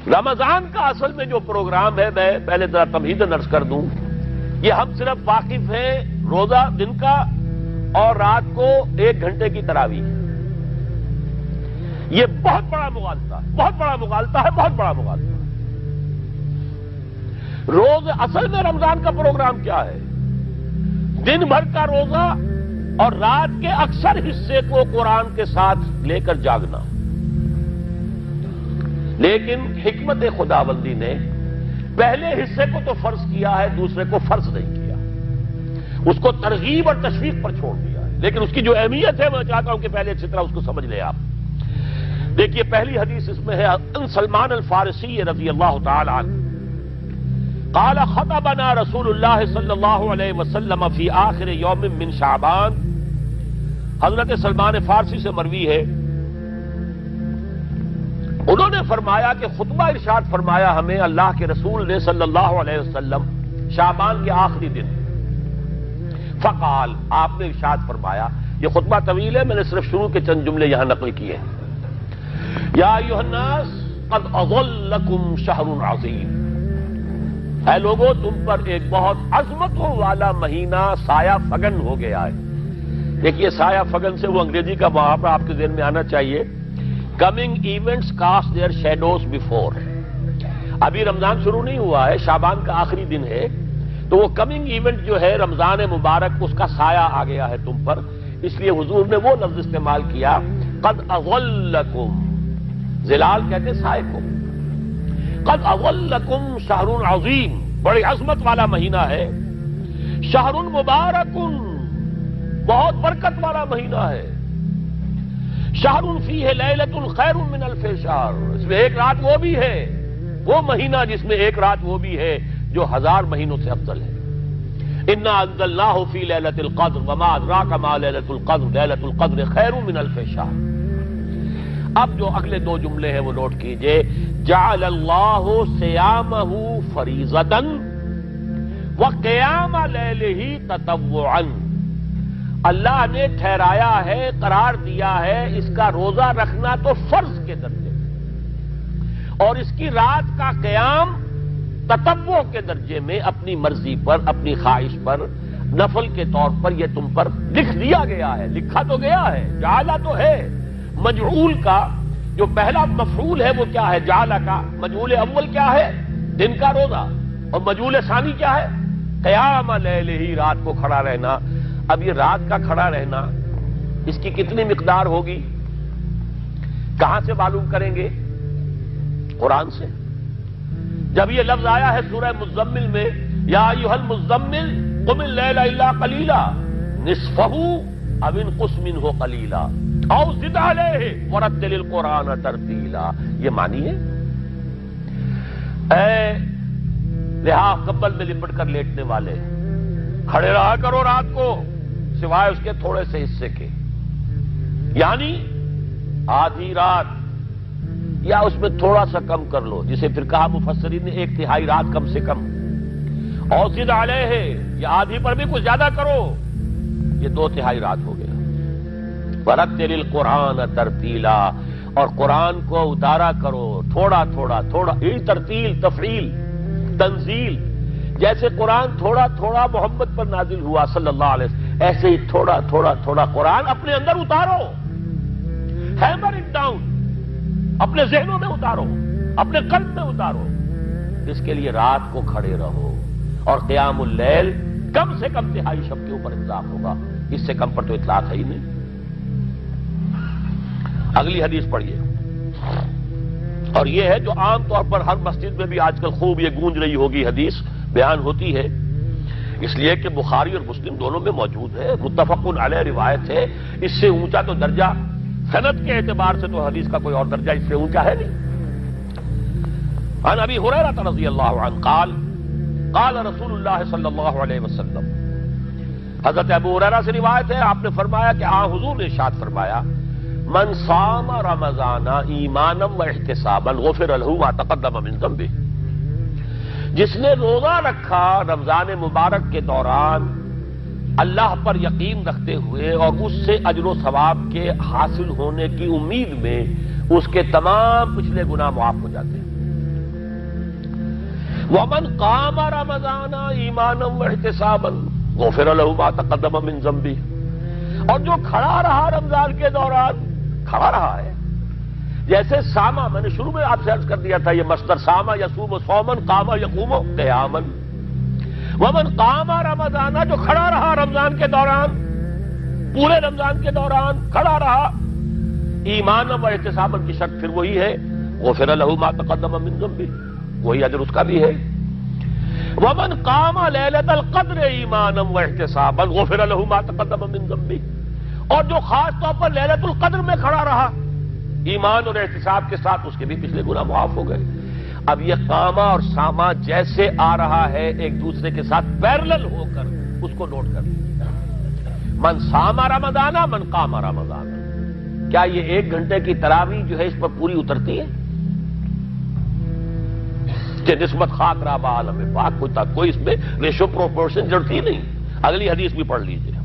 رمضان کا اصل میں جو پروگرام ہے، میں پہلے ذرا تمہیداً عرض کر دوں، یہ ہم صرف واقف ہیں روزہ دن کا اور رات کو 1 گھنٹے کی تراویح۔ یہ بہت بڑا مغالطہ ہے، بہت بڑا مغالطہ ہے، بہت بڑا مغالطہ ہے۔ روز اصل میں رمضان کا پروگرام کیا ہے؟ دن بھر کا روزہ اور رات کے اکثر حصے کو قرآن کے ساتھ لے کر جاگنا۔ لیکن حکمت خداوندی نے پہلے حصے کو تو فرض کیا ہے، دوسرے کو فرض نہیں کیا، اس کو ترغیب اور تشویق پر چھوڑ دیا ہے۔ لیکن اس کی جو اہمیت ہے میں چاہتا ہوں کہ پہلے اچھی طرح اس کو سمجھ لیں آپ۔ دیکھیے پہلی حدیث اس میں ہے ان سلمان الفارسی رضی اللہ تعالی عنہ قال خطبنا رسول اللہ صلی اللہ علیہ وسلم فی آخر یوم من شعبان۔ حضرت سلمان فارسی سے مروی ہے، انہوں نے فرمایا کہ خطبہ ارشاد فرمایا ہمیں اللہ کے رسول نے صلی اللہ علیہ وسلم شعبان کے آخری دن۔ فقال، آپ نے ارشاد فرمایا، یہ خطبہ طویل ہے، میں نے صرف شروع کے چند جملے یہاں نقل کیے ہیں۔ یا ایھا الناس قد اظلکم شہر عظیم، اے لوگوں تم پر ایک بہت عظمتوں والا مہینہ سایہ فگن ہو گیا ہے۔ دیکھیے سایہ فگن سے وہ انگریزی کا محاورہ آپ کے ذہن میں آنا چاہیے، coming events cast their shadows before. ابھی رمضان شروع نہیں ہوا ہے، شعبان کا آخری دن ہے، تو وہ کمنگ ایونٹ جو ہے رمضان مبارک، اس کا سایہ آ گیا ہے تم پر، اس لیے حضور نے وہ لفظ استعمال کیا قد اظلکم، ظلال کہتے سائے کو، قد اظلکم شہر عظیم، بڑی عظمت والا مہینہ ہے، شہر مبارک، بہت برکت والا مہینہ ہے، شہر فیہ لیلۃ خیر من الف شہر، اس میں ایک رات وہ بھی ہے، وہ مہینہ جس میں ایک رات وہ بھی ہے جو 1000 مہینوں سے افضل ہے۔ انا انزلناہ فی لیلۃ القدر وما ادراک ما لیلۃ القدر لیلۃ القدر خیر من الف شہر۔ اب جو اگلے 2 جملے ہیں وہ نوٹ کیجئے، جعل اللہ صیامہ فریضۃ وقیام لیلہ تطوعا، اللہ نے ٹھہرایا ہے، قرار دیا ہے اس کا روزہ رکھنا تو فرض کے درجے میں، اور اس کی رات کا قیام تطوع کے درجے میں، اپنی مرضی پر، اپنی خواہش پر، نفل کے طور پر یہ تم پر لکھ دیا گیا ہے، لکھا تو گیا ہے، جعلہ تو ہے۔ مجعول کا جو پہلا مفعول ہے وہ کیا ہے؟ جعلہ کا مجعول اول کیا ہے؟ دن کا روزہ، اور مجعول ثانی کیا ہے؟ قیام لیلہ، رات کو کھڑا رہنا۔ اب یہ رات کا کھڑا رہنا اس کی کتنی مقدار ہوگی؟ کہاں سے معلوم کریں گے؟ قرآن سے۔ جب یہ لفظ آیا ہے سورہ مزمل میں، یا ایھا المزمل قم اللیل الا قلیلا نصفہ او انقص منہ قلیلا او زد علیہ ورتل القرآن ترتیلا، یہ معنی ہے اے لحاظ کمبل میں لپٹ کر لیٹنے والے، کھڑے رہا کرو رات کو سوائے اس کے تھوڑے سے حصے کے، یعنی آدھی رات یا اس میں تھوڑا سا کم کر لو، جسے پھر کہا مفسرین نے 1/3 رات کم سے کم، اور زد علیہ یا آدھی پر بھی کچھ زیادہ کرو، یہ 2/3 رات ہو گیا۔ ورتل القرآن ترتیلا، اور قرآن کو اتارا کرو تھوڑا تھوڑا تھوڑا، یہ ترتیل، تفعیل، تنزیل، جیسے قرآن تھوڑا تھوڑا محمد پر نازل ہوا صلی اللہ علیہ وسلم، ایسے ہی تھوڑا تھوڑا تھوڑا قرآن اپنے اندر اتارو، ہیمر اٹ ڈاؤن، اپنے ذہنوں میں اتارو، اپنے قلب میں اتارو۔ اس کے لیے رات کو کھڑے رہو، اور قیام اللیل کم سے کم 1/3 شب کے اوپر اطلاق ہوگا، اس سے کم پر تو اطلاق ہے ہی نہیں۔ اگلی حدیث پڑھیے، اور یہ ہے جو عام طور پر ہر مسجد میں بھی آج کل خوب یہ گونج رہی ہوگی، حدیث بیان ہوتی ہے، اس لیے کہ بخاری اور مسلم دونوں میں موجود ہے، متفق علیہ روایت ہے، اس سے اونچا تو درجہ سند کے اعتبار سے تو حدیث کا کوئی اور درجہ اس سے اونچا ہے نہیں۔ عن ابی ہریرہ رضی اللہ عنہ قال قال رسول اللہ صلی اللہ علیہ وسلم، حضرت ابو ہریرہ سے روایت ہے، آپ نے فرمایا کہ حضور نے ارشاد فرمایا، من صام رمضان ایمانا واحتسابا غفر له ما تقدم من ذنبه، جس نے روزہ رکھا رمضان مبارک کے دوران اللہ پر یقین رکھتے ہوئے اور اس سے اجر و ثواب کے حاصل ہونے کی امید میں، اس کے تمام پچھلے گناہ معاف ہو جاتے ہیں۔ ومن قام رمضان ایمانا واحتسابا غفر له ما تقدم من ذنبه، اور جو کھڑا رہا رمضان کے دوران، کھڑا رہا ہے، جیسے ساما، میں نے شروع میں آپ سے عرض کر دیا تھا، یہ مصدر ساما یصوم صومن، قام یقوم قیاما، ومن قام رمضان، جو کھڑا رہا رمضان کے دوران، پورے رمضان کے دوران کھڑا رہا، ایمان و احتسابا کی شرط پھر وہی ہے، غفر له ما تقدم من ذنبه، وہی اجر اس کا بھی ہے، ومن قام لیلۃ القدر ایمانا واحتسابا غفر له ما تقدم من ذنبه، اور جو خاص طور پر لیلۃ القدر میں کھڑا رہا ایمان اور احتساب کے ساتھ، اس کے بھی پچھلے گناہ معاف ہو گئے۔ اب یہ قامہ اور ساما جیسے آ رہا ہے ایک دوسرے کے ساتھ پیرلل ہو کر، اس کو نوٹ کر لیں، من ساما رمضان من قام رمضان، کیا یہ 1 گھنٹے کی تراویح جو ہے اس پر پوری اترتی ہے کہ نسبت خاک رہا عالم پاک، کوئی اس میں ریشو پروپورشن جڑتی نہیں؟ اگلی حدیث بھی پڑھ لیجئے،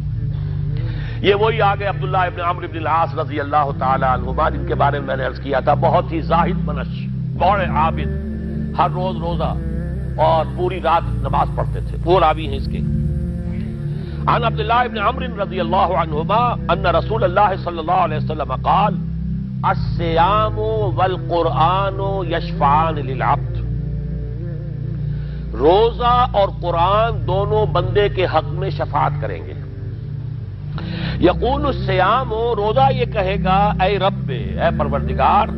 یہ وہی آگے عبداللہ ابن عمرو بن العاص رضی اللہ تعالی عنہما، جن کے بارے میں میں نے عرض کیا تھا، بہت ہی زاہد منش، بڑے عابد، ہر روز روزہ اور پوری رات نماز پڑھتے تھے، وہ راوی ہیں اس کے۔ عن عبداللہ ابن عمرو رضی اللہ عنہما ان رسول اللہ صلی اللہ علیہ وسلم قال الصیام والقرآن یشفعان للعبد، روزہ اور قرآن دونوں بندے کے حق میں شفاعت کریں گے۔ یقول الصیام، روزہ یہ کہے گا اے رب، اے پروردگار،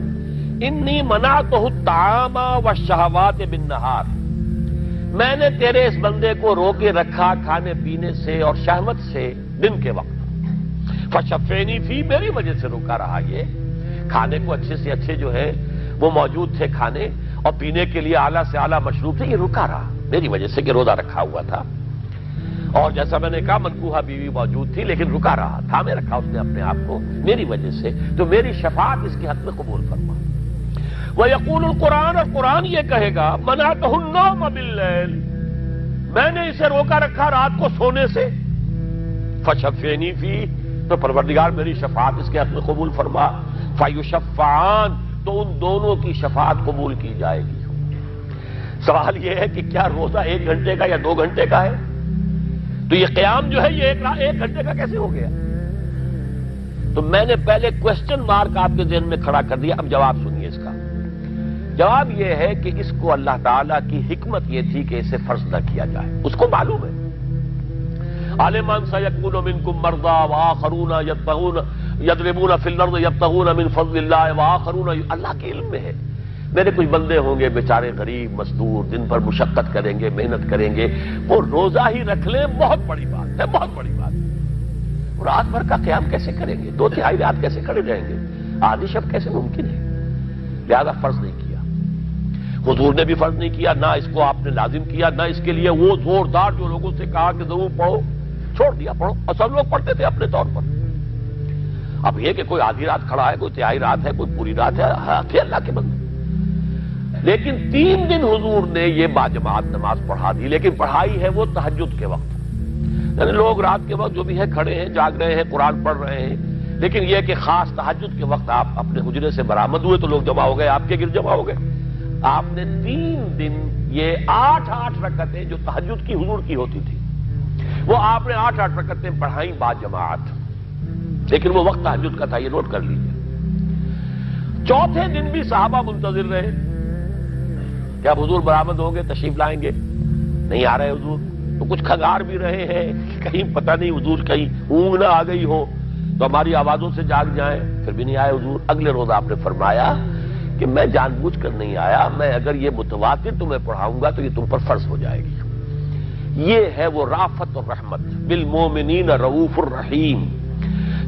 انی منعتہ الطعام والشہوات بالنہار، میں نے تیرے اس بندے کو روکے رکھا کھانے پینے سے اور شہوت سے دن کے وقت، فشفینی فی، میری وجہ سے روکا رہا، یہ کھانے کو اچھے سے اچھے جو ہے وہ موجود تھے کھانے، اور پینے کے لیے اعلیٰ سے اعلیٰ مشروب تھے، یہ رکا رہا میری وجہ سے کہ روزہ رکھا ہوا تھا، اور جیسا میں نے کہا منکوحہ بیوی موجود تھی لیکن رکا رہا، تھامے رکھا اس نے اپنے آپ کو میری وجہ سے، تو میری شفاعت اس کے حق میں قبول فرما۔ وَيَقُولُ الْقُرْآنُ، اور قرآن یہ کہے گا مَنَعْتُهُ النَّوْمَ بِاللَّيْلِ، میں نے اسے روکا رکھا رات کو سونے سے، فَشَفِّعْنِي فِيهِ، تو پروردگار میری شفاعت اس کے حق میں قبول فرما، فَيُشَفَّعَانِ، تو ان دونوں کی شفاعت قبول کی جائے گی۔ سوال یہ ہے کہ کیا روزہ 1 گھنٹے کا یا 2 گھنٹے کا ہے؟ تو یہ قیام جو ہے یہ 1 گھنٹے کا کیسے ہو گیا؟ تو میں نے پہلے کوسچن مارک آپ کے ذہن میں کھڑا کر دیا، اب جواب سنیے اس کا۔ جواب یہ ہے کہ اس کو اللہ تعالیٰ کی حکمت یہ تھی کہ اسے فرض نہ کیا جائے، اس کو معلوم ہے، عالمان سیکون منکم مرضی وآخرون یضربون فی الارض یبتغون من فضل اللہ وآخرون، اللہ کے علم میں ہے میرے کچھ بندے ہوں گے بیچارے غریب مزدور، دن پر مشقت کریں گے، محنت کریں گے، وہ روزہ ہی رکھ لیں، بہت بڑی بات ہے، بہت بڑی بات ہے۔ رات بھر کا قیام کیسے کریں گے؟ 2/3 رات کیسے کھڑے رہیں گے؟ آدھی شب کیسے ممکن ہے؟ لہذا فرض نہیں کیا، حضور نے بھی فرض نہیں کیا، نہ اس کو آپ نے لازم کیا، نہ اس کے لیے وہ زوردار جو لوگوں سے کہا کہ ضرور پڑھو، چھوڑ دیا پڑھو، اور سب لوگ پڑھتے تھے اپنے طور پر۔ اب یہ کہ کوئی آدھی رات کھڑا ہے، کوئی 1/3 رات ہے، کوئی پوری رات ہے، تھے اللہ کے بندے، لیکن 3 دن حضور نے یہ باجماعت نماز پڑھا دی، لیکن پڑھائی ہے وہ تہجد کے وقت، یعنی لوگ رات کے وقت جو بھی ہے کھڑے ہیں، جاگ رہے ہیں، قرآن پڑھ رہے ہیں، لیکن یہ کہ خاص تہجد کے وقت آپ اپنے حجرے سے برآمد ہوئے تو لوگ جمع ہو گئے، آپ کے گرد جمع ہو گئے، آپ نے 3 دن یہ 8 رکعتیں جو تہجد کی حضور کی ہوتی تھی، وہ آپ نے 8 رکعتیں پڑھائیں باجماعت، لیکن وہ وقت تہجد کا تھا، یہ نوٹ کر لیجیے۔ 4تھے دن بھی صحابہ منتظر رہے کہ اب حضور برآمد ہوں گے، تشریف لائیں گے، نہیں آ رہے حضور، تو کچھ کھنگار بھی رہے ہیں، کہیں پتہ نہیں حضور کہیں اونگ نہ آ گئی ہو تو ہماری آوازوں سے جاگ جائیں، پھر بھی نہیں آئے حضور۔ اگلے روز آپ نے فرمایا کہ میں جان بوجھ کر نہیں آیا، میں اگر یہ متواتر تمہیں پڑھاؤں گا تو یہ تم پر فرض ہو جائے گی۔ یہ ہے وہ رافت اور رحمت، بالمومنین رؤوف الرحیم،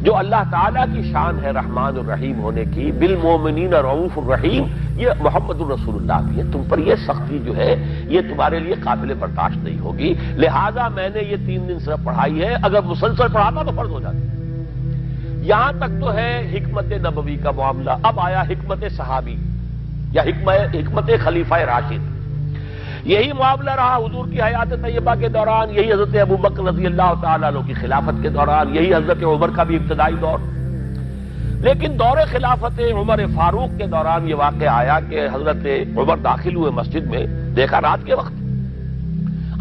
جو اللہ تعالیٰ کی شان ہے رحمان الرحیم ہونے کی، بالمومنین رؤوف الرحیم، یہ محمد الرسول اللہ کی ہے، تم پر یہ سختی جو ہے یہ تمہارے لیے قابل برداشت نہیں ہوگی، لہذا میں نے یہ 3 دن صرف پڑھائی ہے، اگر مسلسل پڑھاتا تو فرض ہو جاتی۔ یہاں تک تو ہے حکمت نبوی کا معاملہ، اب آیا حکمت صحابی یا حکمت خلیفہ راشد۔ یہی معاملہ رہا حضور کی حیات طیبہ کے دوران، یہی حضرت ابوبکر رضی اللہ تعالیٰ عنہ کی خلافت کے دوران، یہی حضرت عمر کا بھی ابتدائی دور، لیکن دور خلافت عمر فاروق کے دوران یہ واقعہ آیا کہ حضرت عمر داخل ہوئے مسجد میں، دیکھا رات کے وقت،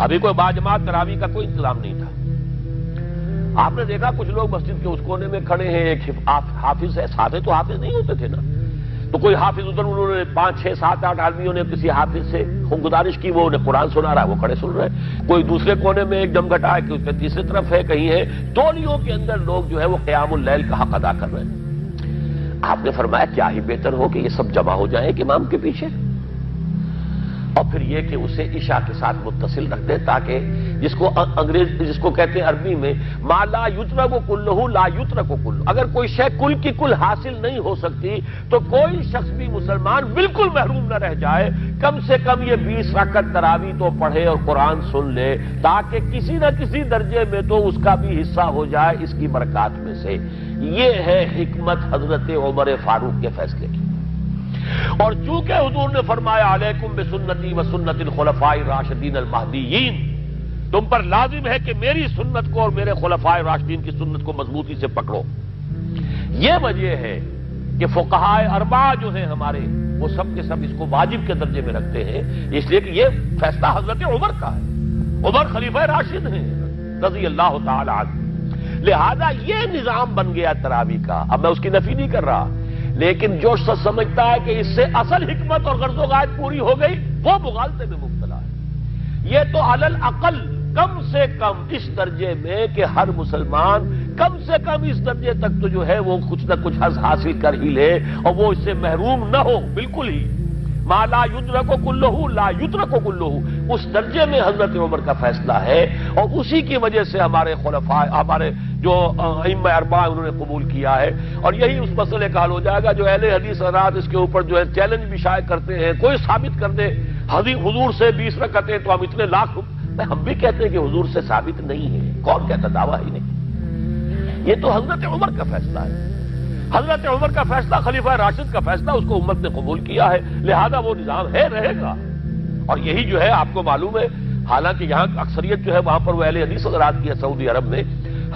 ابھی کوئی باجماعت تراویح کا کوئی انتظام نہیں تھا، آپ نے دیکھا کچھ لوگ مسجد کے اس کونے میں کھڑے ہیں، ایک حافظ ہے، ساتھے تو حافظ نہیں ہوتے تھے نا، تو کوئی حافظ ادھر، انہوں نے 5 6 7 8 آدمیوں نے کسی حافظ سے گزارش کی، وہ انہیں قرآن سنا رہا ہے، وہ کھڑے سن رہے ہیں، کوئی دوسرے کونے میں ایک جمگھٹا ہے، کوئی تیسری طرف ہے، کہیں ہے، تولیوں کے اندر لوگ جو ہے وہ قیام اللیل کا حق ادا کر رہے ہیں۔ آپ نے فرمایا کیا ہی بہتر ہو کہ یہ سب جمع ہو جائیں ایک امام کے پیچھے، اور پھر یہ کہ اسے عشاء کے ساتھ متصل رکھ دیں، تاکہ جس کو کہتے ہیں عربی میں ما لا یترک کلہ لا یترک کلہ، اگر کوئی شے کل کی کل حاصل نہیں ہو سکتی تو کوئی شخص بھی مسلمان بالکل محروم نہ رہ جائے، کم سے کم یہ 20 رکعت تراویح تو پڑھے اور قرآن سن لے، تاکہ کسی نہ کسی درجے میں تو اس کا بھی حصہ ہو جائے اس کی برکات میں سے۔ یہ ہے حکمت حضرت عمر فاروق کے فیصلے کی۔ اور چونکہ حضور نے فرمایا علیکم بسنتی و سنت الخلفاء الراشدین المہدیین، تم پر لازم ہے کہ میری سنت کو اور میرے خلفاء راشدین کی سنت کو مضبوطی سے پکڑو۔ یہ وجہ ہے کہ فقہاء اربعہ جو ہیں ہمارے، وہ سب کے سب اس کو واجب کے درجے میں رکھتے ہیں، اس لیے کہ یہ فیصلہ حضرت عمر کا ہے، عمر خلیفہ راشد ہیں رضی اللہ تعالی عنہ، لہذا یہ نظام بن گیا تراویح کا۔ اب میں اس کی نفی نہیں کر رہا، لیکن جو شخص سمجھتا ہے کہ اس سے اصل حکمت اور غرض و غایت پوری ہو گئی، وہ مغالطے میں مبتلا ہے۔ یہ تو علی الاقل کم سے کم اس درجے میں کہ ہر مسلمان کم سے کم اس درجے تک تو جو ہے وہ کچھ نہ کچھ حظ حاصل کر ہی لے، اور وہ اس سے محروم نہ ہو بالکل ہی۔ ما لا یدرک کلہ لا یترک کلہ، اس درجے میں حضرت عمر کا فیصلہ ہے، اور اسی کی وجہ سے ہمارے خلفاء، ہمارے جو ائمہ اربعہ انہوں نے قبول کیا ہے، اور یہی اس مسئلے کا حل ہو جائے گا۔ جو اہل حدیث حضرات اس کے اوپر جو ہے چیلنج بھی شائع کرتے ہیں، کوئی ثابت کر دے حضور سے 20 رکعتیں تو ہم اتنے لاکھ، ہم بھی کہتے ہیں کہ حضور سے ثابت نہیں ہے، کون کہتا؟ دعویٰ ہی نہیں، یہ تو حضرت عمر کا فیصلہ ہے، حضرت عمر کا فیصلہ، خلیفہ راشد کا فیصلہ، اس کو امت نے قبول کیا ہے، لہذا وہ نظام ہے، رہے گا۔ اور یہی جو ہے آپ کو معلوم ہے، حالانکہ یہاں اکثریت جو ہے وہاں پر وہ اہل حدیث حضرات کی ہے سعودی عرب میں،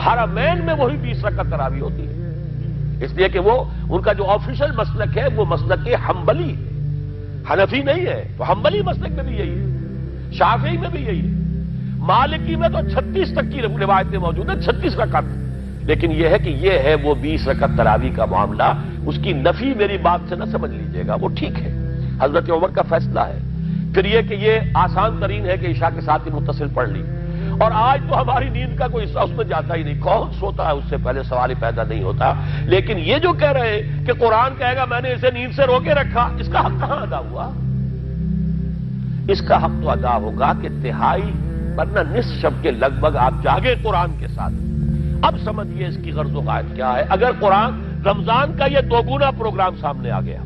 حرمین میں وہی 20 رکعت تراویح ہوتی ہے، اس لیے کہ وہ ان کا جو آفیشل مسلک ہے وہ مسلک حنبلی، حنفی نہیں ہے، تو حنبلی مسلک میں بھی یہی ہے، شافعی میں بھی یہی ہے، مالکی میں تو 36 تک کی روایتیں موجود ہیں، 36 رکعت، لیکن یہ ہے کہ یہ ہے وہ 20 رکعت تراویح کا معاملہ، اس کی نفی میری بات سے نہ سمجھ لیجئے گا، وہ ٹھیک ہے، حضرت عمر کا فیصلہ ہے۔ پھر یہ کہ یہ آسان ترین ہے کہ عشاء کے ساتھ ہی متصل پڑھ لی، اور آج تو ہماری نیند کا کوئی حصہ اس میں جاتا ہی نہیں، کون سوتا ہے اس سے پہلے سوال ہی پیدا نہیں ہوتا۔ لیکن یہ جو کہہ رہے ہیں کہ قرآن کہے گا میں نے اسے نیند سے روکے رکھا، اس کا حق کہاں ادا ہوا؟ اس کا حق تو ادا ہوگا کہ تہائی ورنہ نصف شب کے لگ بھگ آپ جاگے قرآن کے ساتھ۔ اب سمجھیے اس کی غرض و غایت کیا ہے۔ اگر قرآن رمضان کا یہ دوگنا پروگرام سامنے آ گیا،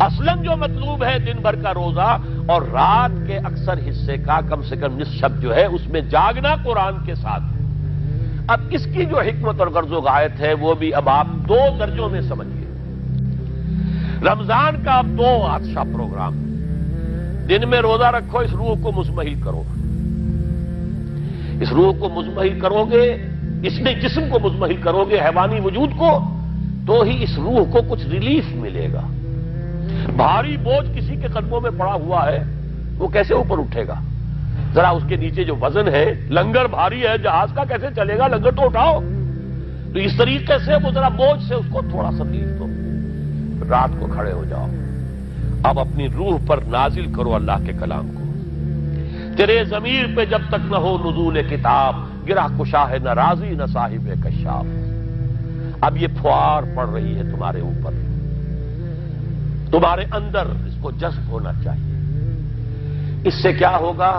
اصلاً جو مطلوب ہے دن بھر کا روزہ اور رات کے اکثر حصے کا کم سے کم نصف شب جو ہے اس میں جاگنا قرآن کے ساتھ، اب اس کی جو حکمت اور غرض و غایت ہے وہ بھی اب آپ 2 درجوں میں سمجھیے۔ رمضان کا اب 2 اچھا پروگرام، دن میں روزہ رکھو، اس روح کو مزمحل کرو، اس روح کو مزمحل کرو گے، اس نے جسم کو مزمحل کرو گے، حیوانی وجود کو، تو ہی اس روح کو کچھ ریلیف ملے گا۔ بھاری بوجھ کسی کے قدموں میں پڑا ہوا ہے، وہ کیسے اوپر اٹھے گا؟ ذرا اس کے نیچے جو وزن ہے، لنگر بھاری ہے، جہاز کا کیسے چلے گا؟ لنگر تو اٹھاؤ۔ تو اس طریقے سے وہ ذرا بوجھ سے اس کو تھوڑا سا ریلیف دو، رات کو کھڑے ہو جاؤ، اب اپنی روح پر نازل کرو اللہ کے کلام کو۔ تیرے ضمیر پہ جب تک نہ ہو نزول کتاب، گرہ کشا ہے نہ راضی نہ صاحب کشاف۔ اب یہ پھوار پڑ رہی ہے تمہارے اوپر، تمہارے اندر اس کو جذب ہونا چاہیے۔ اس سے کیا ہوگا؟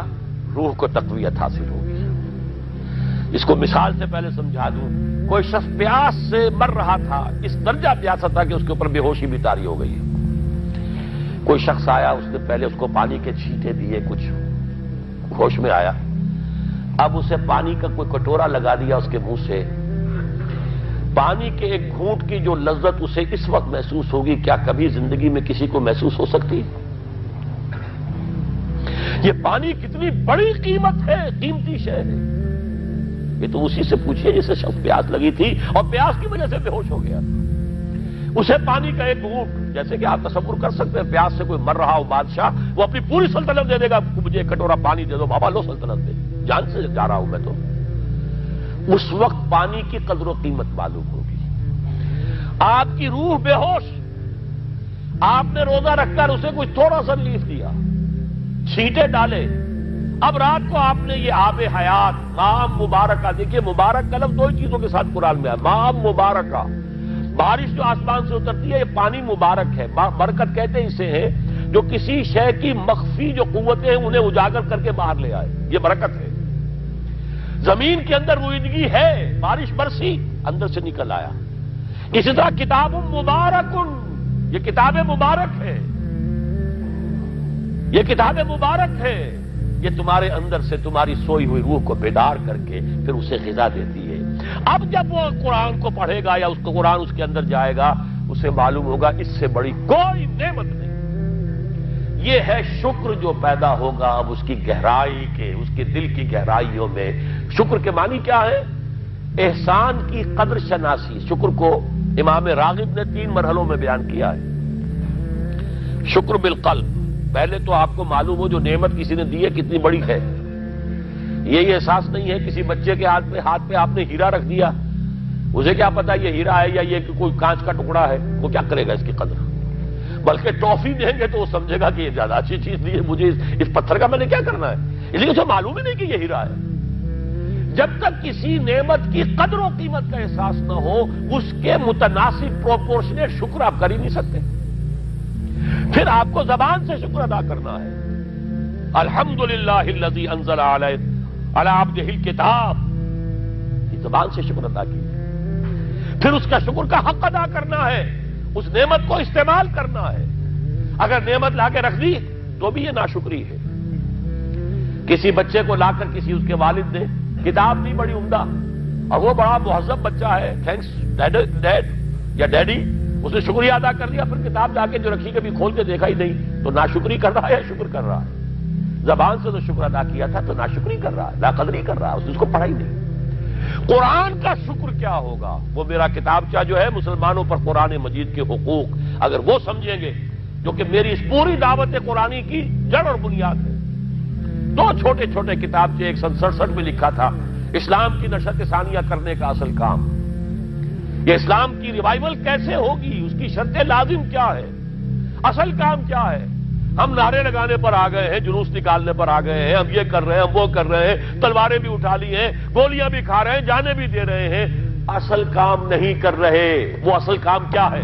روح کو تقویت حاصل ہوگی۔ اس کو مثال سے پہلے سمجھا دوں، کوئی شخص پیاس سے مر رہا تھا، اس درجہ پیاسا تھا کہ اس کے اوپر بے ہوشی بھی طاری ہو گئی ہے۔ کوئی شخص آیا، اس نے پہلے اس کو پانی کے چھینٹے دیے، کچھ ہوش میں آیا، اب اسے پانی کا کوئی کٹورا لگا دیا اس کے منہ سے، پانی کے ایک گھونٹ کی جو لذت اسے اس وقت محسوس ہوگی، کیا کبھی زندگی میں کسی کو محسوس ہو سکتی؟ یہ پانی کتنی بڑی قیمت ہے، قیمتی شے ہے، یہ تو اسی سے پوچھئے جسے شخص پیاس لگی تھی اور پیاس کی وجہ سے بے ہوش ہو گیا۔ اسے پانی کا ایک گھونٹ، جیسے کہ آپ تصور کر سکتے ہیں پیاس سے کوئی مر رہا ہو بادشاہ، وہ اپنی پوری سلطنت دے دے گا، مجھے ایک کٹورا پانی دے دو، بابا لو سلطنت دے، جان سے جا رہا ہوں میں تو۔ اس وقت پانی کی قدر و قیمت معلوم ہوگی۔ آپ کی روح بے ہوش، آپ نے روزہ رکھ کر اسے کوئی تھوڑا سا ریلیف دیا، چھینٹے ڈالے، اب رات کو آپ نے یہ آب حیات ماء مبارکہ، دیکھیے مبارک کا لفظ دو ہی چیزوں کے ساتھ قرآن میں ہے، ماء مبارکہ، بارش جو آسمان سے اترتی ہے یہ پانی مبارک ہے، برکت کہتے ہیں اسے ہیں جو کسی شے کی مخفی جو قوتیں ہیں انہیں اجاگر کر کے باہر لے آئے، یہ برکت ہے۔ زمین کے اندر روئیدگی ہے، بارش برسی، اندر سے نکل آیا۔ اسی طرح کتاب مبارک، یہ کتاب مبارک ہے، یہ کتاب مبارک ہے، یہ تمہارے اندر سے تمہاری سوئی ہوئی روح کو بیدار کر کے پھر اسے غذا دیتی ہے۔ اب جب وہ قرآن کو پڑھے گا یا اس کو قرآن اس کے اندر جائے گا، اسے معلوم ہوگا اس سے بڑی کوئی نعمت نہیں۔ یہ ہے شکر جو پیدا ہوگا اب اس کی گہرائی کے، اس کے دل کی گہرائیوں میں۔ شکر کے معنی کیا ہے؟ احسان کی قدر شناسی۔ شکر کو امام راغب نے 3 مرحلوں میں بیان کیا ہے۔ شکر بالقلب، پہلے تو آپ کو معلوم ہو جو نعمت کسی نے دی ہے کتنی بڑی ہے، یہی احساس نہیں ہے۔ کسی بچے کے ہاتھ پہ آپ نے ہیرا رکھ دیا، اسے کیا پتا یہ ہیرا ہے یا یہ کوئی کانچ کا ٹکڑا ہے، وہ کیا کرے گا اس کی قدر؟ بلکہ ٹافی دیں گے تو وہ سمجھے گا کہ یہ زیادہ اچھی چیز دی ہے، مجھے اس پتھر کا میں نے کیا کرنا ہے، اس لیے اسے معلوم ہی نہیں کہ یہ ہیرا ہے۔ جب تک کسی نعمت کی قدر و قیمت کا احساس نہ ہو، اس کے متناسب پروپورشنیٹ شکر آپ کر ہی نہیں سکتے۔ پھر آپ کو زبان سے شکر ادا کرنا ہے۔ الحمدللہ الذی انزل علی عبدہ الکتاب، یہ زبان سے شکر ادا کیجیے۔ پھر اس کا شکر کا حق ادا کرنا ہے، اس نعمت کو استعمال کرنا ہے۔ اگر نعمت لا کے رکھ دی تو بھی یہ ناشکری ہے۔ کسی بچے کو لا کر کسی اس کے والد نے کتاب دی بڑی عمدہ، اور وہ بڑا مہذب بچہ ہے، تھینکس ڈیڈ یا ڈیڈی، اس نے شکریہ ادا کر دیا، پھر کتاب لا کے جو رکھی کبھی کھول کے دیکھا ہی نہیں، تو ناشکری کر رہا ہے یا شکر کر رہا ہے؟ زبان سے تو شکر ادا کیا تھا تو ناشکری کر رہا ہے، لا قدری کر رہا ہے، اس کو پڑھا ہی نہیں۔ قرآن کا شکر کیا ہوگا؟ وہ میرا کتابچہ جو ہے مسلمانوں پر قرآن مجید کے حقوق، اگر وہ سمجھیں گے، جو کہ میری اس پوری دعوت قرآنی کی جڑ اور بنیاد ہے۔ 2 چھوٹے چھوٹے کتابچے 167 میں لکھا تھا، اسلام کی نشر ثانیہ کرنے کا اصل کام، یہ اسلام کی ریوائول کیسے ہوگی، اس کی شرط لازم کیا ہے، اصل کام کیا ہے۔ ہم نعرے لگانے پر آ گئے ہیں، جلوس نکالنے پر آ گئے ہیں، ہم یہ کر رہے ہیں، ہم وہ کر رہے ہیں، تلواریں بھی اٹھا لی ہیں، گولیاں بھی کھا رہے ہیں، جانیں بھی دے رہے ہیں، اصل کام نہیں کر رہے۔ وہ اصل کام کیا ہے؟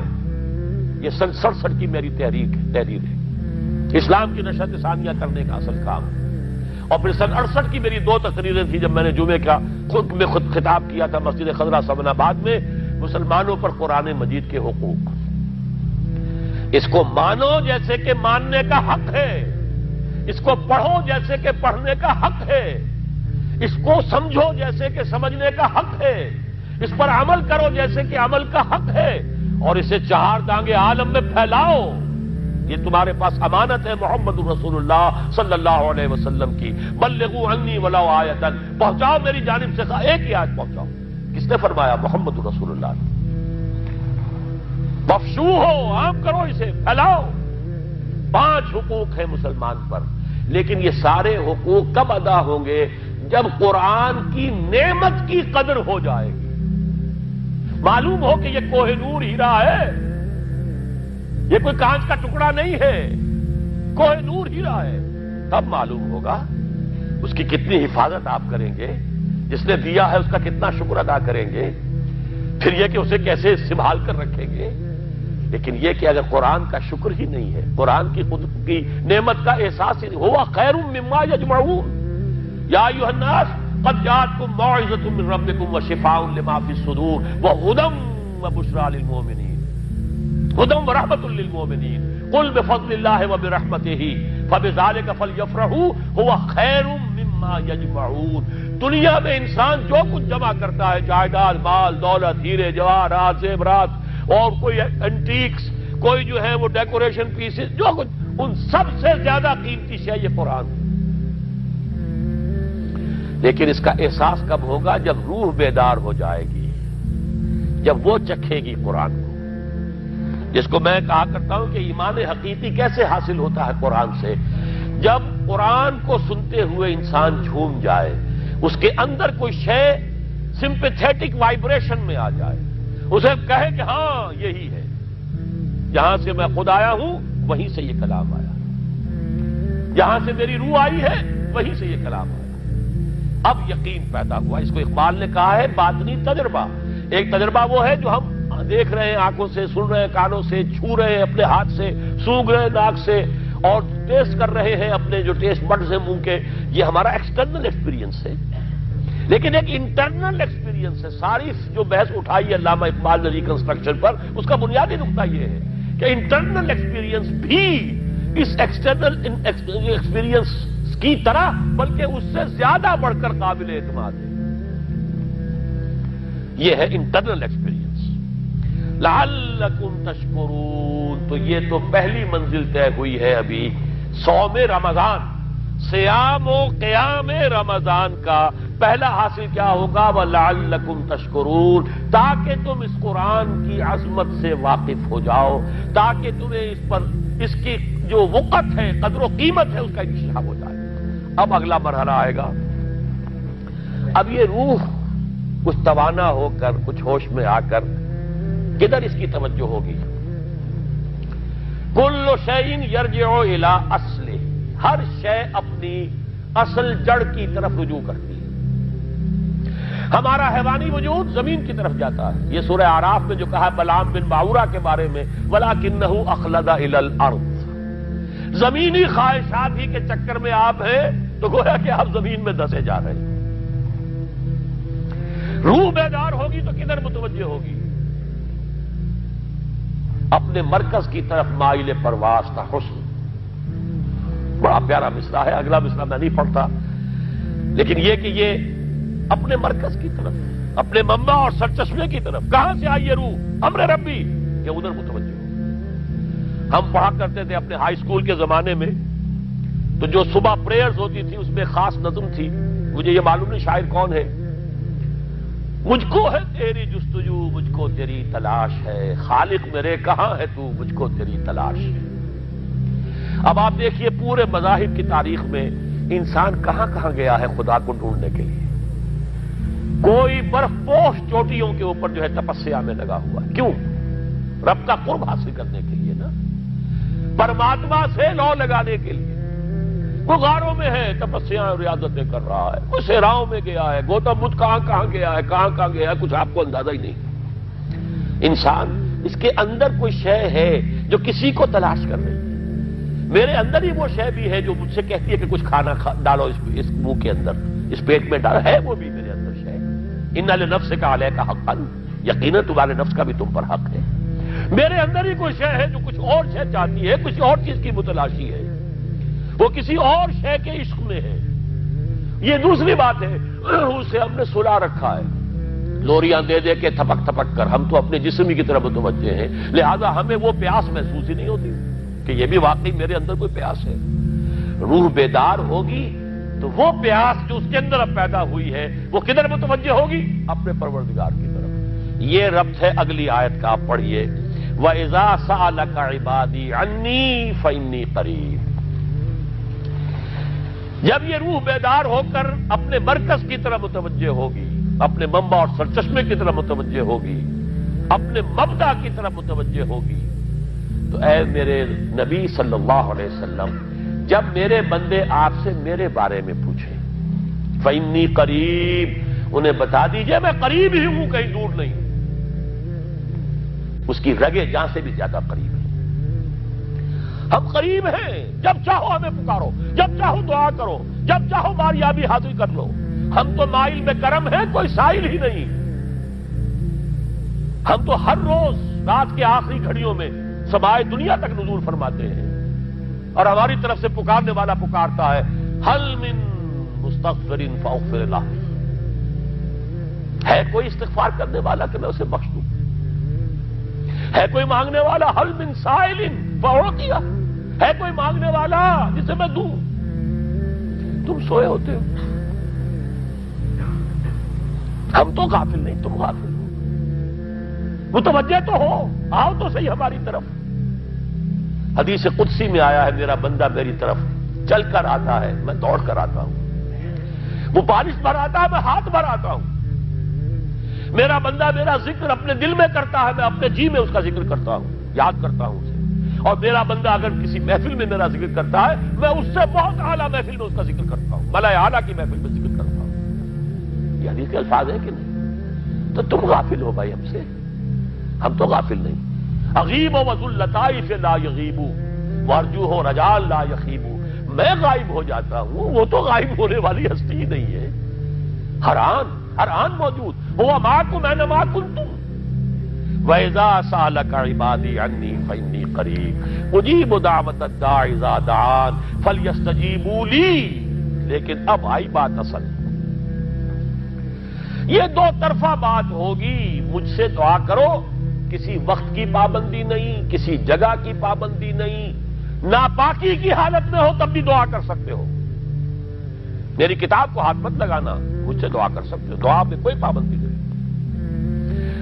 یہ 67 کی میری تحریر ہے، اسلام کی نشر ثانیہ کرنے کا اصل کام۔ اور پھر 68 کی میری 2 تقریریں تھیں جب میں نے جمعے کا خود خطاب کیا تھا مسجد خضرہ سمن آباد میں، مسلمانوں پر قرآن مجید کے حقوق۔ اس کو مانو جیسے کہ ماننے کا حق ہے، اس کو پڑھو جیسے کہ پڑھنے کا حق ہے، اس کو سمجھو جیسے کہ سمجھنے کا حق ہے، اس پر عمل کرو جیسے کہ عمل کا حق ہے، اور اسے 4 دانگے عالم میں پھیلاؤ۔ یہ تمہارے پاس امانت ہے محمد رسول اللہ صلی اللہ علیہ وسلم کی۔ بلغوا عنی ولو آیۃ، پہنچاؤ میری جانب سے ایک ہی آیت پہنچاؤ۔ کس نے فرمایا؟ محمد رسول اللہ نے۔ مفشو ہو، عام کرو، اسے پھیلاؤ۔ 5 حقوق ہیں مسلمان پر، لیکن یہ سارے حقوق کب ادا ہوں گے؟ جب قرآن کی نعمت کی قدر ہو جائے گی، معلوم ہو کہ یہ کوہ نور ہیرا ہے، یہ کوئی کانچ کا ٹکڑا نہیں ہے، کوہ نور ہیرا ہے، تب معلوم ہوگا اس کی کتنی حفاظت آپ کریں گے، جس نے دیا ہے اس کا کتنا شکر ادا کریں گے، پھر یہ کہ اسے کیسے سنبھال کر رکھیں گے۔ لیکن یہ کہ اگر قرآن کا شکر ہی نہیں ہے، قرآن کی خود کی نعمت کا احساس ہی نہیں، ہوا خیر مما یجمعون، یا ایھا الناس قد جاءتکم موعظۃ من ربکم وشفاء لما فی الصدور وہدی وبشریٰ للمؤمنین، ہدی ورحمۃ للمؤمنین، قل بفضل اللہ وبرحمتہ فبذلک فلیفرحوا ھوا خیر مما یجمعون۔ دنیا میں انسان جو کچھ جمع کرتا ہے، جائیداد، مال، دولت، ہیرے جواہرات، زیورات، اور کوئی اینٹیکس، کوئی جو ہے وہ ڈیکوریشن پیسز، جو کچھ، ان سب سے زیادہ قیمتی شے یہ قرآن۔ لیکن اس کا احساس کب ہوگا؟ جب روح بیدار ہو جائے گی، جب وہ چکھے گی قرآن کو۔ جس کو میں کہا کرتا ہوں کہ ایمان حقیقی کیسے حاصل ہوتا ہے قرآن سے؟ جب قرآن کو سنتے ہوئے انسان جھوم جائے، اس کے اندر کوئی شے سمپیتھیٹک وائبریشن میں آ جائے، اسے کہے کہ ہاں یہی ہے، جہاں سے میں خود آیا ہوں وہیں سے یہ کلام آیا، جہاں سے میری روح آئی ہے وہیں سے یہ کلام آیا۔ اب یقین پیدا ہوا، اس کو اقبال نے کہا ہے باطنی تجربہ۔ ایک تجربہ وہ ہے جو ہم دیکھ رہے ہیں، آنکھوں سے سن رہے ہیں، کانوں سے چھو رہے ہیں، اپنے ہاتھ سے سونگھ رہے ہیں، ناک سے، اور ٹیسٹ کر رہے ہیں اپنے جو ٹیسٹ بڈز ہیں منہ کے، یہ ہمارا ایکسٹرنل ایکسپیرینس ہے۔ لیکن ایک انٹرنل ایکسپیرینس ہے۔ ساری جو بحث اٹھائی ہے علامہ اقبال نے ریکنسٹرکشن پر، اس کا بنیادی نقطہ یہ ہے کہ انٹرنل ایکسپیرینس بھی اس ایکسٹرنل ایکسپیرینس کی طرح بلکہ اس سے زیادہ بڑھ کر قابل اعتماد ہے۔ یہ ہے انٹرنل ایکسپیرینس۔ لعلکم تشکرون، تو یہ تو پہلی منزل طے ہوئی ہے ابھی صوم رمضان، صیام و قیام رمضان کا پہلا حاصل کیا ہوگا؟ وَلَعَلَّكُمْ تَشْكُرُونَ، تاکہ تم اس قرآن کی عظمت سے واقف ہو جاؤ، تاکہ تمہیں اس پر اس کی جو وقت ہے، قدر و قیمت ہے، اس کا انکشاف ہو جائے۔ اب اگلا مرحلہ آئے گا۔ اب یہ روح کچھ توانا ہو کر، کچھ ہوش میں آ کر کدھر اس کی توجہ ہوگی؟ کل شیء یرجع الی اصلہ، ہر شے اپنی اصل جڑ کی طرف رجوع کرتی ہے۔ ہمارا حیوانی وجود زمین کی طرف جاتا ہے۔ یہ سورہ اعراف میں جو کہا بلعام بن باورہ کے بارے میں، وَلَكِنَّهُ أَخْلَدَ إِلَى الْأَرْضِ، زمینی خواہشات ہی کے چکر میں آپ ہیں تو گویا کہ آپ زمین میں دھسے جا رہے ہیں۔ روح بیدار ہوگی تو کدھر متوجہ ہوگی؟ اپنے مرکز کی طرف مائل پرواز تھا حسن۔ بڑا پیارا مصرع ہے، اگلا مصرع میں نہیں پڑھتا، لیکن یہ کہ یہ اپنے مرکز کی طرف، اپنے منبع اور سرچشمے کی طرف، کہاں سے آئی یہ روح؟ امر ربی، کہ ادھر متوجہ ہو۔ ہم پڑھا کرتے تھے اپنے ہائی اسکول کے زمانے میں، تو جو صبح پریئرز ہوتی تھی اس میں خاص نظم تھی، مجھے یہ معلوم نہیں شاعر کون ہے۔ مجھ کو ہے تیری جستجو، مجھ کو تیری تلاش ہے، خالق میرے کہاں ہے تو، مجھ کو تیری تلاش ہے۔ اب آپ دیکھیے پورے مذاہب کی تاریخ میں انسان کہاں کہاں گیا ہے خدا کو ڈھونڈنے کے لیے۔ کوئی برف پوش چوٹیوں کے اوپر جو ہے تپسیا میں لگا ہوا ہے، کیوں؟ رب کا قرب حاصل کرنے کے لیے نا، پرماتما سے لو لگانے کے لیے۔ وہ غاروں میں ہے، تپسیا ریاضتیں کر رہا ہے، کوئی صحراؤں میں گیا ہے، گوتم بدھ کہاں کہاں گیا ہے، کہاں کہاں گیا ہے، کچھ آپ کو اندازہ ہی نہیں۔ انسان اس کے اندر کوئی شے ہے جو کسی کو تلاش کر رہی ہے۔ میرے اندر ہی وہ شے بھی ہے جو مجھ سے کہتی ہے کہ کچھ کھانا ڈالو اس منہ کے اندر، اس پیٹ میں ڈالو، ہے وہ بھی میرے اندر شے۔ ان لنفسک علیک حقا، یقیناً تمہارے نفس کا بھی تم پر حق ہے۔ میرے اندر ہی کوئی شے ہے جو کچھ اور شے چاہتی ہے، کچھ اور چیز کی متلاشی ہے، وہ کسی اور شے کے عشق میں ہے۔ یہ دوسری بات ہے، اسے ہم نے سلا رکھا ہے، لوریاں دے دے کے تھپک تھپک کر۔ ہم تو اپنے جسم کی طرف متوجہ ہیں، لہذا ہمیں وہ پیاس محسوس ہی نہیں ہوتی کہ یہ بھی واقعی میرے اندر کوئی پیاس ہے۔ روح بیدار ہوگی تو وہ پیاس جو اس کے اندر اب پیدا ہوئی ہے وہ کدھر متوجہ ہوگی؟ اپنے پروردگار کی طرف۔ یہ ربط ہے اگلی آیت کا، آپ پڑھیے، وَإِذَا سَأَلَكَ عِبَادِي عَنِّي فَإِنِّي قَرِيبٌ۔ جب یہ روح بیدار ہو کر اپنے مرکز کی طرف متوجہ ہوگی، اپنے منبع اور سرچشمے کی طرف متوجہ ہوگی، اپنے مبدا کی طرف متوجہ ہوگی، تو اے میرے نبی صلی اللہ علیہ وسلم، جب میرے بندے آپ سے میرے بارے میں پوچھیں، فَإِنِّي قَرِيب، انہیں بتا دیجئے میں قریب ہی ہوں، کہیں دور نہیں، اس کی رگے جہاں سے بھی زیادہ قریب ہے۔ ہم قریب ہیں، جب چاہو ہمیں پکارو، جب چاہو دعا کرو، جب چاہو باریابی حاصل کر لو۔ ہم تو مائل میں کرم ہیں، کوئی سائل ہی نہیں۔ ہم تو ہر روز رات کے آخری گھڑیوں میں سمائے دنیا تک نزول فرماتے ہیں، اور ہماری طرف سے پکارنے والا پکارتا ہے، حل من مستغفر فاغفر له، ہے کوئی استغفار کرنے والا کہ میں اسے بخش دوں؟ ہے کوئی مانگنے والا، حل من سائل فاعطیہ، ہے کوئی مانگنے والا جسے میں دوں؟ تم سوئے ہوتے ہو، ہم تو غافل نہیں، تم غافل ہو۔ متوجہ تو ہو، آؤ تو صحیح ہماری طرف۔ حدیث قدسی میں آیا ہے میرا بندہ میری طرف چل کر آتا ہے، میں دوڑ کر آتا ہوں۔ وہ بارش بھراتا ہے، میں ہاتھ بھراتا ہوں۔ میرا بندہ میرا ذکر اپنے دل میں کرتا ہے، میں اپنے جی میں اس کا ذکر کرتا ہوں، یاد کرتا ہوں اسے۔ اور میرا بندہ اگر کسی محفل میں میرا ذکر کرتا ہے، میں اس سے بہت اعلیٰ محفل میں اس کا ذکر کرتا ہوں، ملائے اعلیٰ کی محفل میں ذکر کرتا ہوں۔ یہ حدیث کے الفاظ ہیں کہ نہیں؟ تو تم غافل ہو بھائی ہم سے، ہم تو غافل نہیں۔ اغیب و ذو اللطائف لا یغیب وارجوہ رجال لا یخیب، میں غائب ہو جاتا ہوں، وہ تو غائب ہونے والی ہستی ہی نہیں ہے، ہر آن موجود، هو معکم اینما کنتم۔ وَإِذَا سَأَلَكَ عِبَادِي عَنِّي فَإِنِّي قَرِيبٌ أُجِيبُ دَعْوَةَ الدَّاعِ إِذَا دَعَانِ فَلْيَسْتَجِيبُوا لِي۔ لیکن اب آئی بات اصل، یہ دو طرفہ بات ہوگی، مجھ سے دعا کرو، کسی وقت کی پابندی نہیں، کسی جگہ کی پابندی نہیں، ناپاکی کی حالت میں ہو تب بھی دعا کر سکتے ہو، میری کتاب کو ہاتھ مت لگانا، مجھ سے دعا کر سکتے ہو، دعا میں کوئی پابندی نہیں،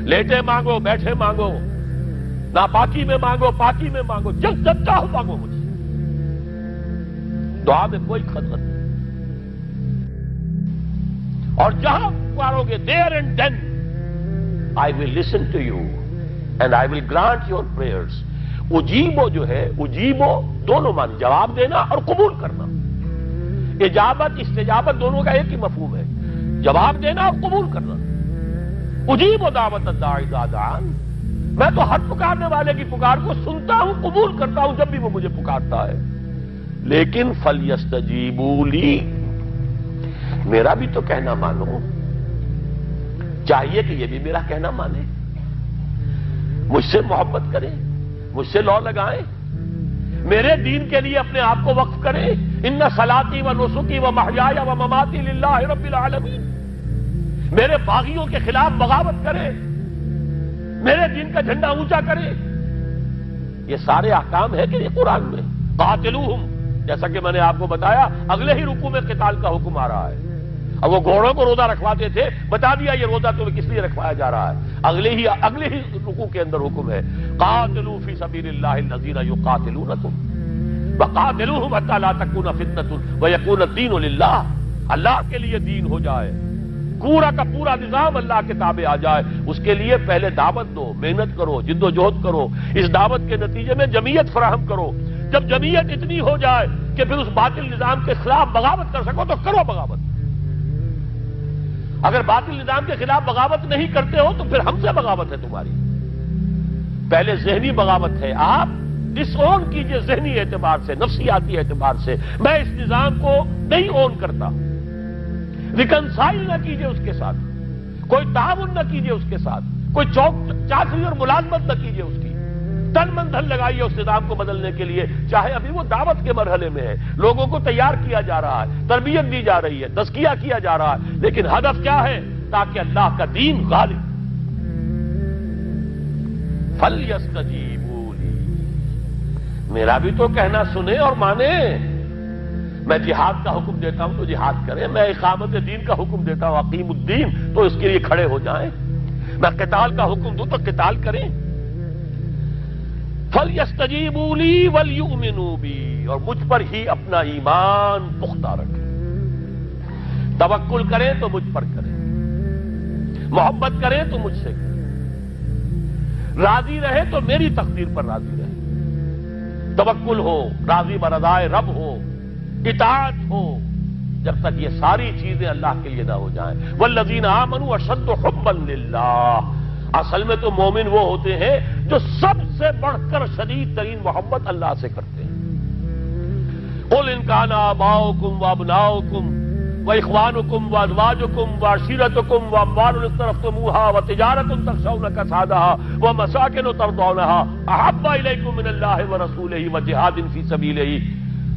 لیٹے مانگو، بیٹھے مانگو، ناپاکی میں مانگو، پاکی میں مانگو، جب چاہو مانگو مجھ سے، دعا میں کوئی خطرت نہیں۔ اور جہاں پکارو گے there and then I will listen to you and I will grant your prayers۔ اجیبو جو ہے، اجیبو دونوں معنی، جواب دینا اور قبول کرنا، اجابت استجابت دونوں کا ایک ہی مفہوم ہے، جواب دینا اور قبول کرنا۔ اجیب دعوت الداعی اذا دعان، میں تو ہر پکارنے والے کی پکار کو سنتا ہوں، قبول کرتا ہوں جب بھی وہ مجھے پکارتا ہے، لیکن فلیستجیبوا لی، میرا بھی تو کہنا مانو، چاہیے کہ یہ بھی میرا کہنا مانے، مجھ سے محبت کریں، مجھ سے لو لگائیں، میرے دین کے لیے اپنے آپ کو وقف کریں۔ ان صلاتی و نسکی و محیای و مماتی للہ رب العالمین، میرے باغیوں کے خلاف بغاوت کریں، میرے دین کا جھنڈا اونچا کریں، یہ سارے احکام ہے کہ یہ قرآن میں۔ قاتلوہم، جیسا کہ میں نے آپ کو بتایا اگلے ہی رکوع میں قتال کا حکم آ رہا ہے، اب وہ گھوڑوں کو روزہ رکھواتے تھے، بتا دیا یہ روزہ تمہیں کس لیے رکھوایا جا رہا ہے، اگلے ہی رکوع کے اندر حکم ہے، قاتلوا فی سبیل اللہ الذین یقاتلونکم وقاتلوہم حتی لا تکون فتنۃ ویکون الدین للہ، اللہ کے لیے دین ہو جائے، پورا کا پورا نظام اللہ کے تابع آ جائے، اس کے لیے پہلے دعوت دو، محنت کرو، جد و جہد کرو، اس دعوت کے نتیجے میں جمعیت فراہم کرو، جب جمعیت اتنی ہو جائے کہ پھر اس باطل نظام کے خلاف بغاوت کر سکو تو کرو بغاوت، اگر باطل نظام کے خلاف بغاوت نہیں کرتے ہو تو پھر ہم سے بغاوت ہے تمہاری، پہلے ذہنی بغاوت ہے، آپ ڈس اون کیجئے ذہنی اعتبار سے، نفسیاتی اعتبار سے، میں اس نظام کو نہیں اون کرتا، ریکنسائل نہ کیجئے اس کے ساتھ، کوئی تعاون نہ کیجئے اس کے ساتھ، کوئی چاکری اور ملازمت نہ کیجئے اس کی، تن من دھن لگائیے اس نظام کو بدلنے کے لیے، چاہے ابھی وہ دعوت کے مرحلے میں ہے، لوگوں کو تیار کیا جا رہا ہے، تربیت دی جا رہی ہے، تزکیہ کیا جا رہا ہے، لیکن ہدف کیا ہے؟ تاکہ اللہ کا دین غالب۔ فَلْيَسْتَجِيبُوا لِي، میرا بھی تو کہنا سنیں اور مانیں، میں جہاد کا حکم دیتا ہوں تو جہاد کریں، میں اقامت دین کا حکم دیتا ہوں اقیم الدین تو اس کے لیے کھڑے ہو جائیں، میں قتال کا حکم دوں تو قتال کریں۔ فَلْيَسْتَجِيبُوا لِي وَلْيُؤْمِنُوا بِي، اور مجھ پر ہی اپنا ایمان پختہ رکھیں، توکل کریں تو مجھ پر کریں، محبت کریں تو مجھ سے کریں، راضی رہے تو میری تقدیر پر راضی رہے، توکل ہو، راضی برضائے رب ہو، اطاعت ہو، جب تک یہ ساری چیزیں اللہ کے لیے نہ ہو جائیں۔ والذین آمنوا اشد حبا للہ، اصل میں تو مومن وہ ہوتے ہیں جو سب سے بڑھ کر شدید ترین محبت اللہ سے کرتے ہیں۔ قل ان کان آباؤکم وابناؤکم واخوانکم وازواجکم وعشیرتکم واموال اقترفتموها وتجارۃ تخشون کسادها ومساکن ترضونها احب الیکم من اللہ ورسولہ وجہاد فی سبیلہ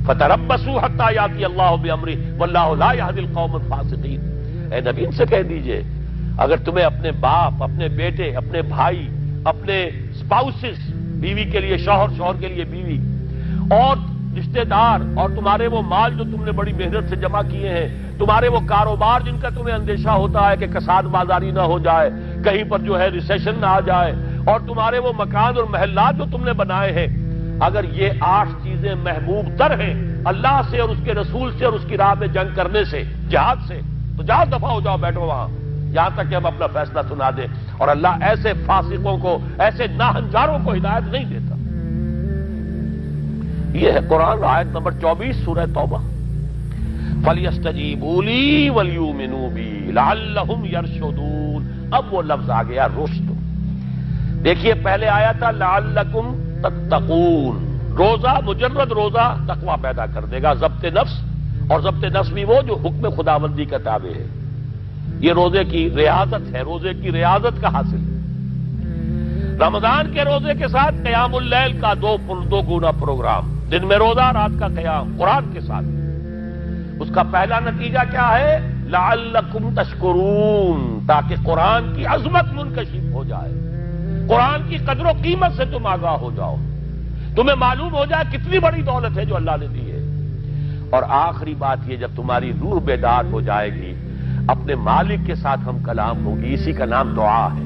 فتربصوا حتی یاتی اللہ بامرہ واللہ لا یہدی القوم الفاسقین۔ اے نبی ان سے کہہ دیجئے اگر تمہیں اپنے باپ، اپنے بیٹے، اپنے بھائی، اپنے اسپاؤسز، بیوی کے لیے شوہر، شوہر کے لیے بیوی، اور رشتہ دار، اور تمہارے وہ مال جو تم نے بڑی محنت سے جمع کیے ہیں، تمہارے وہ کاروبار جن کا تمہیں اندیشہ ہوتا ہے کہ کساد بازاری نہ ہو جائے، کہیں پر جو ہے ریسیشن نہ آ جائے، اور تمہارے وہ مکان اور محلات جو تم نے بنائے ہیں، اگر یہ 8 چیزیں محبوب تر ہیں اللہ سے اور اس کے رسول سے اور اس کی راہ میں جنگ کرنے سے، جہاد سے، تو جاؤ دفع ہو جاؤ، بیٹھو وہاں یہاں تک کہ ہم اپنا فیصلہ سنا دیں۔ اور اللہ ایسے فاسقوں کو، ایسے ناہنجاروں کو ہدایت نہیں دیتا۔ یہ ہے قرآن، آیت نمبر 24 سورہ توبہ۔ فَلْيَسْتَجِيبُوا لِي وَلْيُؤْمِنُوا بِي لَعَلَّهُمْ يَرْشُدُونَ۔ اب وہ لفظ آ گیا رشد۔ دیکھیے پہلے آیا تھا لعلکم تتقون، روزہ، مجرد روزہ تقوی پیدا کر دے گا، ضبط نفس، اور ضبط نفس بھی وہ جو حکم خداوندی کا تابع ہے۔ یہ روزے کی ریاضت ہے، روزے کی ریاضت کا حاصل ہے۔ رمضان کے روزے کے ساتھ قیام اللیل کا دو گنا پروگرام، دن میں روزہ، رات کا قیام قرآن کے ساتھ۔ اس کا پہلا نتیجہ کیا ہے؟ لعلکم تشکرون، تاکہ قرآن کی عظمت منکشف ہو جائے، قرآن کی قدر و قیمت سے تم آگاہ ہو جاؤ، تمہیں معلوم ہو جائے کتنی بڑی دولت ہے جو اللہ نے دی ہے۔ اور آخری بات یہ، جب تمہاری روح بیدار ہو جائے گی، اپنے مالک کے ساتھ ہم کلام ہوگی، اسی کا نام دعا ہے۔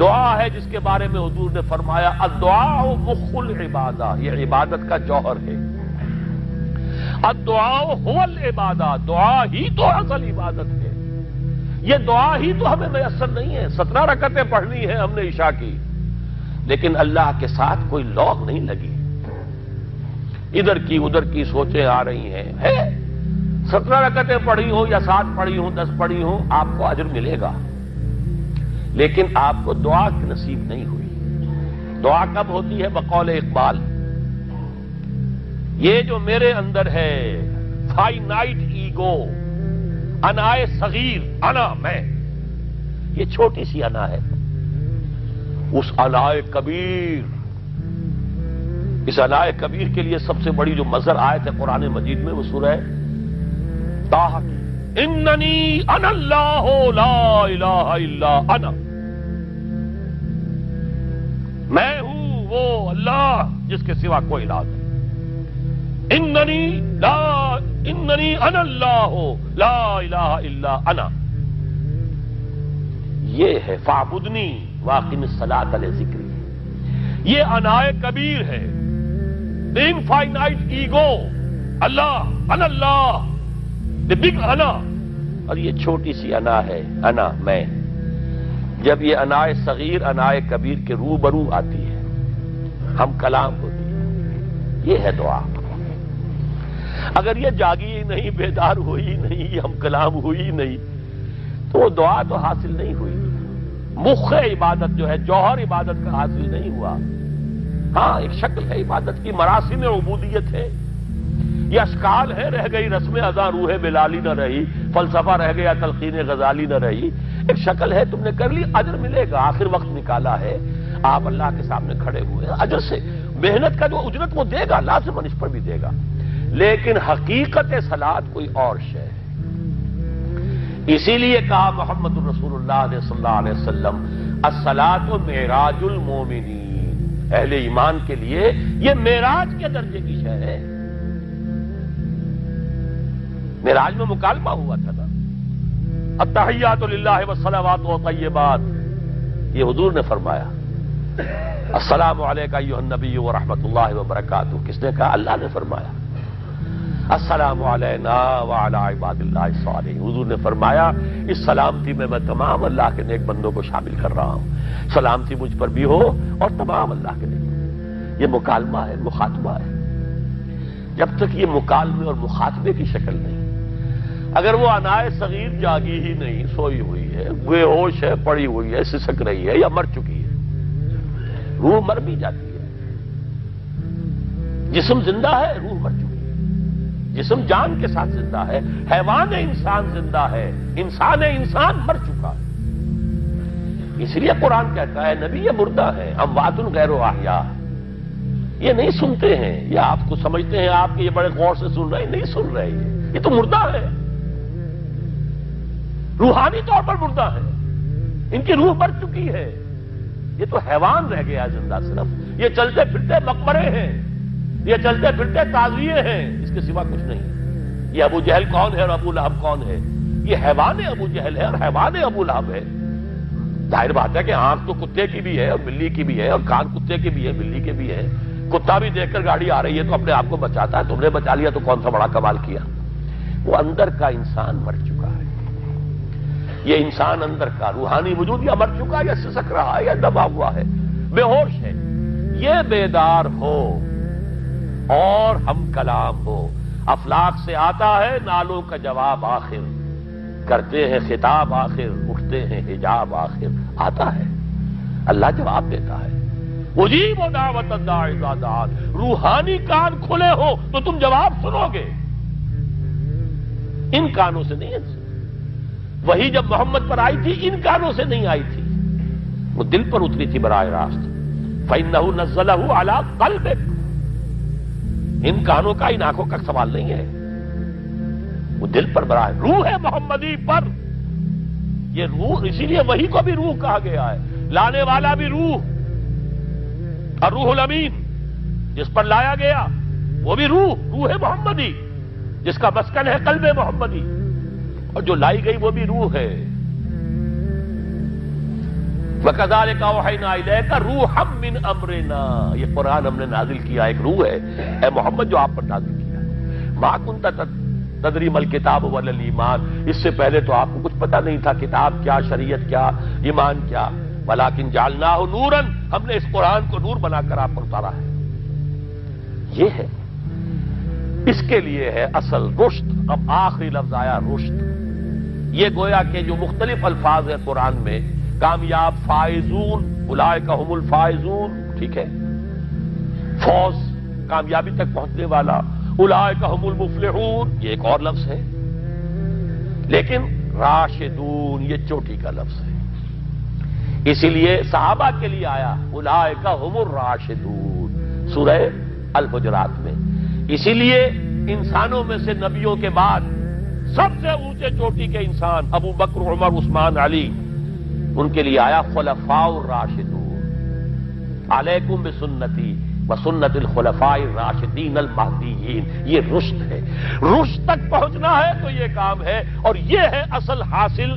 دعا ہے جس کے بارے میں حضور نے فرمایا الدعاء مخ العبادہ، یہ عبادت کا جوہر ہے۔ الدعاء هو العبادہ، دعا ہی تو اصل عبادت ہے۔ یہ دعا ہی تو ہمیں میسر نہیں ہے۔ 17 رکعتیں پڑھنی ہے ہم نے عشاء کی، لیکن اللہ کے ساتھ کوئی لوگ نہیں لگی، ادھر کی ادھر کی سوچیں آ رہی ہیں۔ 17 رکعتیں پڑھی ہوں یا 7 پڑھی ہوں، 10 پڑھی ہوں، آپ کو اجر ملے گا، لیکن آپ کو دعا نصیب نہیں ہوئی۔ دعا کب ہوتی ہے؟ بقول اقبال، یہ جو میرے اندر ہے فائنائٹ ایگو، انائے صغیر، انا میں، یہ چھوٹی سی انا ہے۔ اس انائے کبیر، اس انائے کبیر کے لیے سب سے بڑی جو مظہر آیت ہے قرآن مجید میں، وہ سورہ طٰہٰ کی، اننی انا اللہ لا الہ الا انا، میں ہوں وہ اللہ جس کے سوا کوئی الہ نہیں۔ اننی انا اللہ لا الہ الا انا، یہ ہے فاعبدنی واقم الصلاۃ لذکری، یہ انائے کبیر ہے، انفائنائٹ ایگو، اللہ، انا اللہ، دی بگ انا، اور یہ چھوٹی سی انا ہے، انا میں۔ جب یہ انائے صغیر انائے کبیر کے روبرو آتی ہے، ہم کلام ہوتی ہے، یہ ہے دعا۔ اگر یہ جاگی ہی نہیں، بیدار ہوئی ہی نہیں، ہم کلام ہوئی ہی نہیں، تو وہ دعا تو حاصل نہیں ہوئی، مخ عبادت جو ہے، جوہر عبادت کا حاصل نہیں ہوا۔ ہاں ایک شکل ہے عبادت کی، مراسم عبودیت ہے، یہ اشکال ہے، رہ گئی رسم ادا روح بلالی نہ رہی، فلسفہ رہ گیا تلقین غزالی نہ رہی، ایک شکل ہے، تم نے کر لی، اجر ملے گا، آخر وقت نکالا ہے، آپ اللہ کے سامنے کھڑے ہوئے، اجر سے محنت کا جو اجرت وہ دے گا، لازماً اس پر بھی دے گا، لیکن حقیقت صلاۃ کوئی اور شے ہے۔ اسی لیے کہا محمد الرسول اللہ صلی اللہ علیہ وسلم الصلاۃ معراج المومنین، اہل ایمان کے لیے یہ معراج کے درجے کی شے ہے۔ معراج میں مکالمہ ہوا تھا نا، التحیات للہ والصلوات والطیبات، یہ حضور نے فرمایا السلام علیکہ ایھا النبی ورحمۃ اللہ وبرکاتہ، کس نے کہا؟ اللہ نے فرمایا السلام علینا وعلی عباد اللہ الصالحین، حضور نے فرمایا اس سلامتی میں تمام اللہ کے نیک بندوں کو شامل کر رہا ہوں، سلامتی مجھ پر بھی ہو اور تمام اللہ کے نیک۔ یہ مکالمہ ہے، مخاطبہ ہے۔ جب تک یہ مکالمے اور مخاطبے کی شکل نہیں، اگر وہ انائے صغیر جاگی ہی نہیں، سوئی ہوئی ہے، بے ہوش ہے، پڑی ہوئی ہے، سسک رہی ہے یا مر چکی ہے، روح مر بھی جاتی ہے، جسم زندہ ہے، روح مر چکی ہے، جسم جان کے ساتھ زندہ ہے، حیوان انسان زندہ ہے، انسان مر چکا ہے۔ اس لیے قرآن کہتا ہے نبی یہ مردہ ہے، اموات غیر احیاء، یہ نہیں سنتے ہیں، یہ آپ کو سمجھتے ہیں آپ کے یہ بڑے غور سے سن رہے ہیں، نہیں سن رہے یہ تو مردہ ہے، روحانی طور پر مردہ ہے، ان کی روح مر چکی ہے، یہ تو حیوان رہ گیا زندہ، صرف یہ چلتے پھرتے مقبرے ہیں، یہ چلتے پھرتے تعزیے ہیں، اس کے سوا کچھ نہیں۔ یہ ابو جہل کون ہے اور ابو لہب کون ہے؟ یہ حیوان ابو جہل ہے اور حیوان ابو لہب ہے، ظاہر بات ہے کہ آنکھ تو کتے کی بھی ہے اور بلی کی بھی ہے، اور کان کتے کے بھی ہے، بلی کے بھی ہے۔ کتا بھی دیکھ کر گاڑی آ رہی ہے تو اپنے آپ کو بچاتا ہے، تم نے بچا لیا تو کون سا بڑا کمال کیا۔ وہ اندر کا انسان مر چکا ہے، یہ انسان اندر کا روحانی وجود یا مر چکا ہے یا سسک رہا ہے یا دبا ہوا ہے، بے ہوش ہے۔ یہ بیدار ہو اور ہم کلام ہو۔ افلاک سے آتا ہے نالوں کا جواب آخر، کرتے ہیں خطاب آخر، اٹھتے ہیں حجاب آخر، آتا ہے اللہ جواب دیتا ہے۔ اجیب دعوت الداعی اذا دعان، روحانی کان کھلے ہو تو تم جواب سنو گے، ان کانوں سے نہیں۔ وہی جب محمد پر آئی تھی ان کانوں سے نہیں آئی تھی، وہ دل پر اتری تھی براہ راست۔ فَإِنَّهُ نَزَّلَهُ عَلَىٰ قَلْبِكَ، ان کانوں کا ان آنکھوں کا سوال نہیں ہے، وہ دل پر براہ روح ہے محمدی پر۔ یہ روح، اسی لیے وہی کو بھی روح کہا گیا ہے، لانے والا بھی روح، اور روح الامین جس پر لایا گیا وہ بھی روح محمدی، جس کا مسکن ہے قلب محمدی، اور جو لائی گئی وہ بھی روح ہے۔ وَكَذَلِكَ أَوْحَيْنَا إِلَيْكَ رُوحًا مِّنْ أَمْرِنَا، یہ قرآن ہم نے نازل کیا، ایک روح ہے اے محمد جو آپ پر نازل کیا۔ مَا كُنْتَ تَدْرِي مَا الْكِتَابُ وَلَا الْإِيمَانُ، اس سے پہلے تو آپ کو کچھ پتہ نہیں تھا، کتاب کیا، شریعت کیا، ایمان کیا۔ وَلَٰكِن جَعَلْنَاهُ نُورًا، ہم نے اس قرآن کو نور بنا کر آپ پر اتارا ہے۔ یہ ہے، اس کے لیے ہے اصل رشد۔ اب آخری لفظ آیا رشد، یہ گویا کہ جو مختلف الفاظ ہیں قرآن میں، کامیاب، فائزون، اولئک هم الفائزون، ٹھیک ہے، فوز، کامیابی تک پہنچنے والا، اولئک هم المفلحون، یہ ایک اور لفظ ہے، لیکن راشدون یہ چوٹی کا لفظ ہے، اسی لیے صحابہ کے لیے آیا اولئک هم الراشدون سورہ الحجرات میں۔ اسی لیے انسانوں میں سے نبیوں کے بعد سب سے اونچے چوٹی کے انسان ابو بکر، عمر، عثمان، علی، ان کے لیے آیا خلفاء الراشدون، علیکم بسنتی وسنت الخلفاء الراشدین المہدیین۔ یہ رشد ہے، رشد تک پہنچنا ہے تو یہ کام ہے، اور یہ ہے اصل حاصل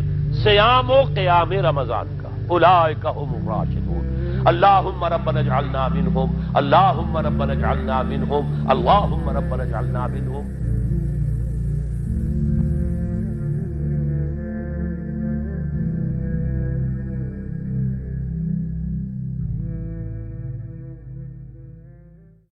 صیام و قیام رمضان کا۔ اولئک هم الراشدون، اللہم ربنا اجعلنا منہم، اللہم ربنا اجعلنا منہم، اللہم ربنا اجعلنا منہم۔